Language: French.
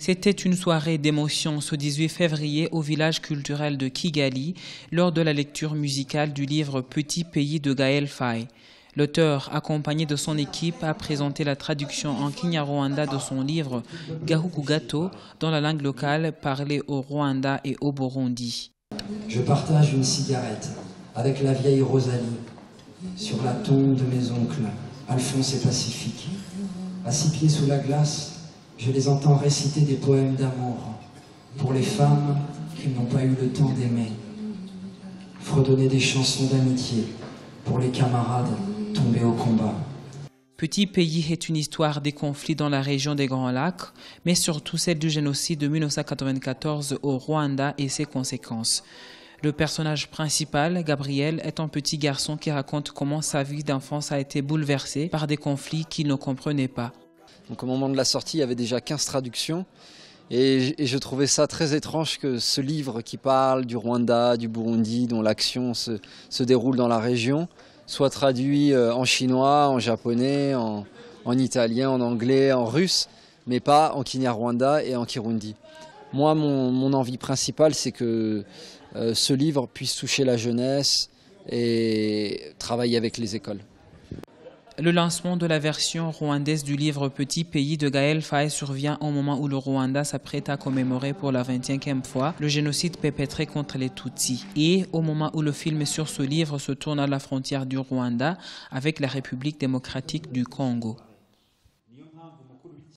C'était une soirée d'émotion ce 18 février au village culturel de Kigali lors de la lecture musicale du livre Petit pays de Gaël Faye. L'auteur, accompagné de son équipe, a présenté la traduction en Kinyarwanda de son livre Gahuku Gato dans la langue locale parlée au Rwanda et au Burundi. Je partage une cigarette avec la vieille Rosalie sur la tombe de mes oncles, Alphonse et Pacifique. À 6 pieds sous la glace, je les entends réciter des poèmes d'amour pour les femmes qui n'ont pas eu le temps d'aimer, fredonner des chansons d'amitié pour les camarades tombés au combat. Petit pays est une histoire des conflits dans la région des Grands Lacs, mais surtout celle du génocide de 1994 au Rwanda et ses conséquences. Le personnage principal, Gabriel, est un petit garçon qui raconte comment sa vie d'enfance a été bouleversée par des conflits qu'il ne comprenait pas. Donc au moment de la sortie, il y avait déjà 15 traductions et je trouvais ça très étrange que ce livre qui parle du Rwanda, du Burundi, dont l'action se déroule dans la région, soit traduit en chinois, en japonais, en italien, en anglais, en russe, mais pas en Kinyarwanda et en Kirundi. Moi, mon envie principale, c'est que ce livre puisse toucher la jeunesse et travailler avec les écoles. Le lancement de la version rwandaise du livre Petit pays de Gaël Faye survient au moment où le Rwanda s'apprête à commémorer pour la 25e fois le génocide perpétré contre les Tutsis et au moment où le film sur ce livre se tourne à la frontière du Rwanda avec la République démocratique du Congo.